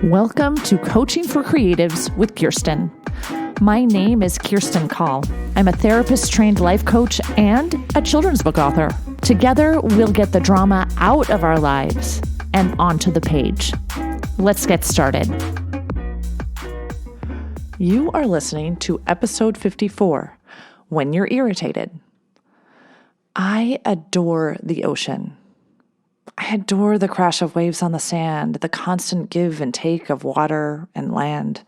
Welcome to Coaching for Creatives with Kirsten. My name is Kirsten Call. I'm a therapist-trained life coach and a children's book author. Together, we'll get the drama out of our lives and onto the page. Let's get started. You are listening to Episode 54, When You're Irritated. I adore the ocean. I adore the crash of waves on the sand, the constant give and take of water and land.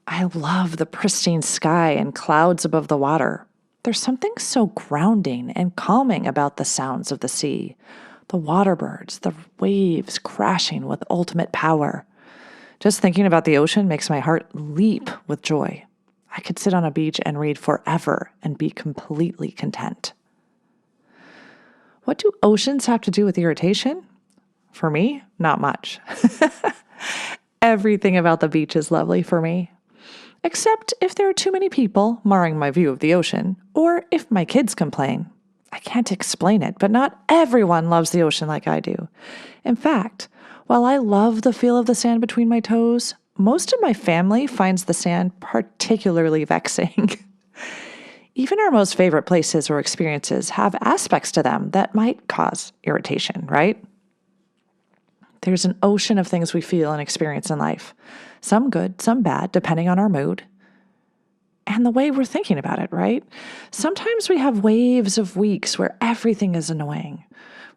I love the pristine sky and clouds above the water. There's something so grounding and calming about the sounds of the sea, the water birds, the waves crashing with ultimate power. Just thinking about the ocean makes my heart leap with joy. I could sit on a beach and read forever and be completely content. What do oceans have to do with irritation? For me, not much. Everything about the beach is lovely for me. Except if there are too many people marring my view of the ocean, or if my kids complain. I can't explain it, but not everyone loves the ocean like I do. In fact, while I love the feel of the sand between my toes, most of my family finds the sand particularly vexing. Even our most favorite places or experiences have aspects to them that might cause irritation, right? There's an ocean of things we feel and experience in life. Some good, some bad, depending on our mood and the way we're thinking about it, right? Sometimes we have waves of weeks where everything is annoying,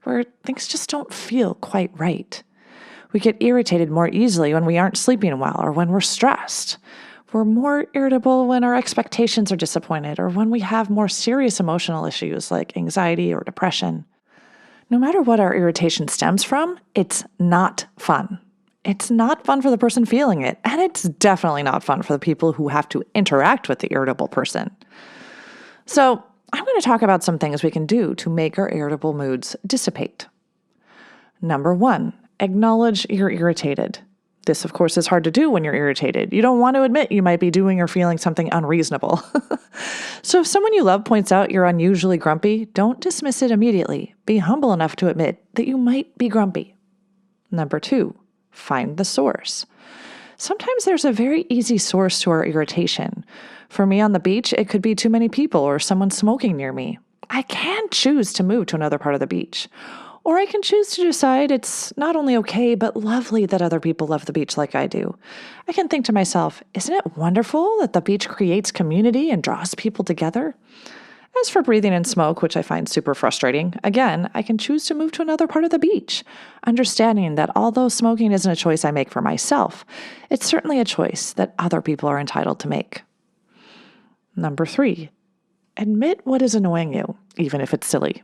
where things just don't feel quite right. We get irritated more easily when we aren't sleeping well or when we're stressed. We're more irritable when our expectations are disappointed or when we have more serious emotional issues like anxiety or depression. No matter what our irritation stems from, it's not fun. It's not fun for the person feeling it, and it's definitely not fun for the people who have to interact with the irritable person. So, I'm going to talk about some things we can do to make our irritable moods dissipate. Number 1, acknowledge you're irritated. This, of course, is hard to do when you're irritated. You don't want to admit you might be doing or feeling something unreasonable. So if someone you love points out you're unusually grumpy, don't dismiss it immediately. Be humble enough to admit that you might be grumpy. Number 2, find the source. Sometimes there's a very easy source to our irritation. For me on the beach, it could be too many people or someone smoking near me. I can choose to move to another part of the beach. Or I can choose to decide it's not only okay, but lovely that other people love the beach like I do. I can think to myself, isn't it wonderful that the beach creates community and draws people together? As for breathing in smoke, which I find super frustrating, again, I can choose to move to another part of the beach, understanding that although smoking isn't a choice I make for myself, it's certainly a choice that other people are entitled to make. Number 3, admit what is annoying you, even if it's silly.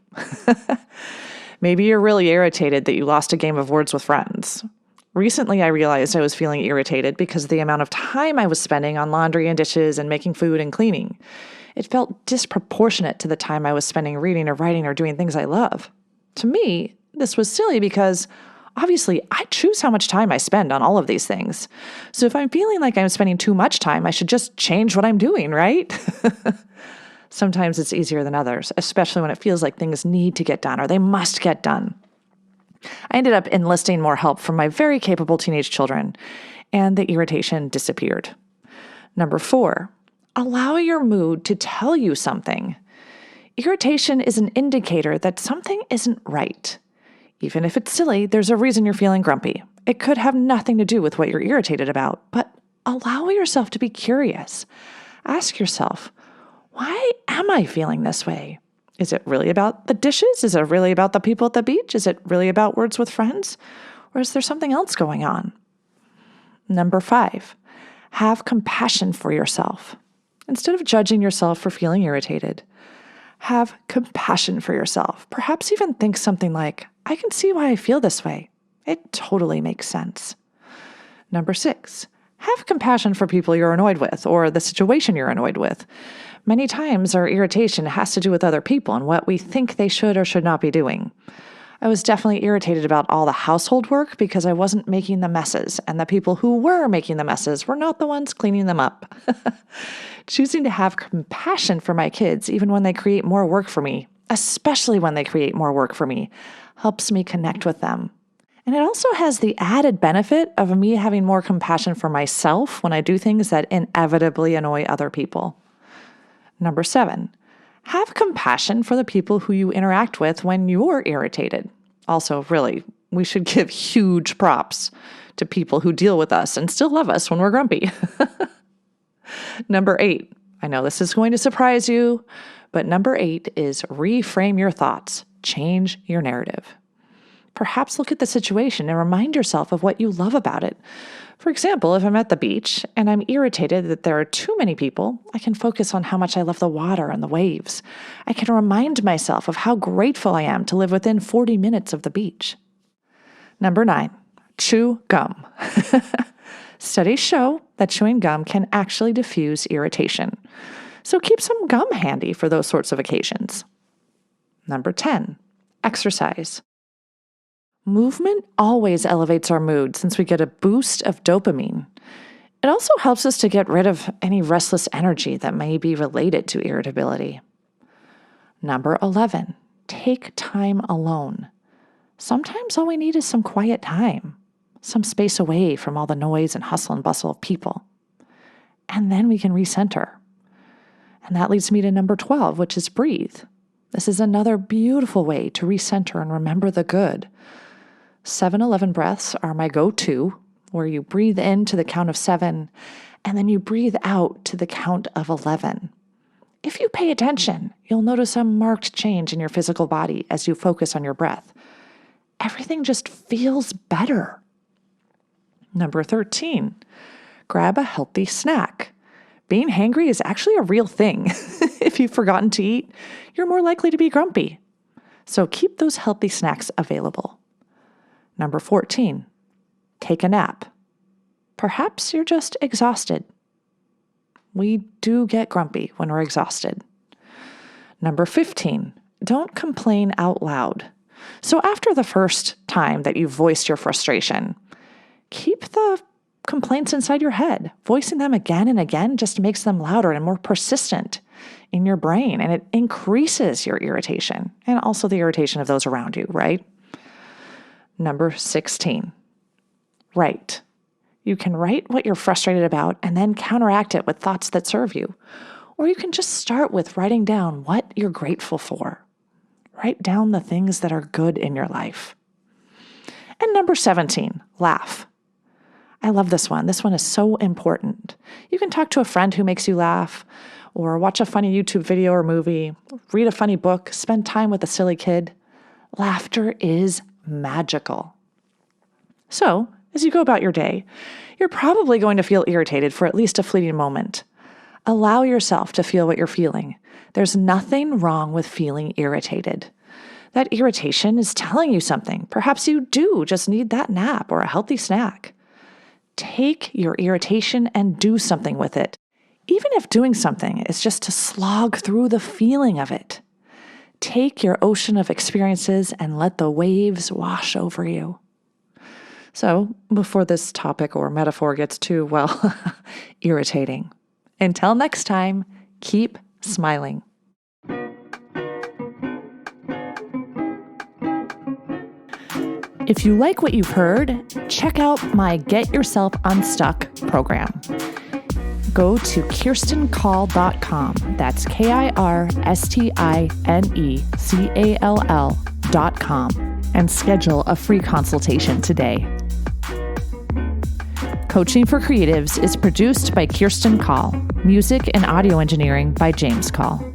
Maybe you're really irritated that you lost a game of words with friends. Recently, I realized I was feeling irritated because of the amount of time I was spending on laundry and dishes and making food and cleaning. It felt disproportionate to the time I was spending reading or writing or doing things I love. To me, this was silly because obviously I choose how much time I spend on all of these things. So if I'm feeling like I'm spending too much time, I should just change what I'm doing, right? Sometimes it's easier than others, especially when it feels like things need to get done or they must get done. I ended up enlisting more help from my very capable teenage children, and the irritation disappeared. Number 4, allow your mood to tell you something. Irritation is an indicator that something isn't right. Even if it's silly, there's a reason you're feeling grumpy. It could have nothing to do with what you're irritated about, but allow yourself to be curious. Ask yourself, why am I feeling this way? Is it really about the dishes? Is it really about the people at the beach? Is it really about words with friends? Or is there something else going on? Number 5, have compassion for yourself. Instead of judging yourself for feeling irritated, have compassion for yourself. Perhaps even think something like, I can see why I feel this way. It totally makes sense. Number 6, have compassion for people you're annoyed with or the situation you're annoyed with. Many times our irritation has to do with other people and what we think they should or should not be doing. I was definitely irritated about all the household work because I wasn't making the messes, and the people who were making the messes were not the ones cleaning them up. Choosing to have compassion for my kids, even when they create more work for me, especially when they create more work for me, helps me connect with them. And it also has the added benefit of me having more compassion for myself when I do things that inevitably annoy other people. Number 7, have compassion for the people who you interact with when you're irritated. Also, really, we should give huge props to people who deal with us and still love us when we're grumpy. Number 8, I know this is going to surprise you, but number 8 is reframe your thoughts, change your narrative. Perhaps look at the situation and remind yourself of what you love about it. For example, if I'm at the beach and I'm irritated that there are too many people, I can focus on how much I love the water and the waves. I can remind myself of how grateful I am to live within 40 minutes of the beach. Number 9, chew gum. Studies show that chewing gum can actually diffuse irritation. So keep some gum handy for those sorts of occasions. Number 10, exercise. Movement always elevates our mood since we get a boost of dopamine. It also helps us to get rid of any restless energy that may be related to irritability. Number 11, take time alone. Sometimes all we need is some quiet time, some space away from all the noise and hustle and bustle of people. And then we can recenter. And that leads me to number 12, which is breathe. This is another beautiful way to recenter and remember the good. 7-11 breaths are my go-to, where you breathe in to the count of 7, and then you breathe out to the count of 11. If you pay attention, you'll notice a marked change in your physical body as you focus on your breath. Everything just feels better. Number 13, grab a healthy snack. Being hangry is actually a real thing. If you've forgotten to eat, you're more likely to be grumpy. So keep those healthy snacks available. Number 14, take a nap. Perhaps you're just exhausted. We do get grumpy when we're exhausted. Number 15, don't complain out loud. So after the first time that you voiced your frustration, keep the complaints inside your head. Voicing them again and again just makes them louder and more persistent in your brain, and it increases your irritation and also the irritation of those around you, right? Number 16, write. You can write what you're frustrated about and then counteract it with thoughts that serve you. Or you can just start with writing down what you're grateful for. Write down the things that are good in your life. And number 17, laugh. I love this one. This one is so important. You can talk to a friend who makes you laugh, or watch a funny YouTube video or movie, read a funny book, spend time with a silly kid. Laughter is magical. So, as you go about your day, you're probably going to feel irritated for at least a fleeting moment. Allow yourself to feel what you're feeling. There's nothing wrong with feeling irritated. That irritation is telling you something. Perhaps you do just need that nap or a healthy snack. Take your irritation and do something with it, even if doing something is just to slog through the feeling of it. Take your ocean of experiences and let the waves wash over you. So, before this topic or metaphor gets too, irritating. Until next time, keep smiling. If you like what you've heard, check out my Get Yourself Unstuck program. Go to kirstencall.com. That's KirstineCall.com and schedule a free consultation today. Coaching for Creatives is produced by Kirsten Call. Music and audio engineering by James Call.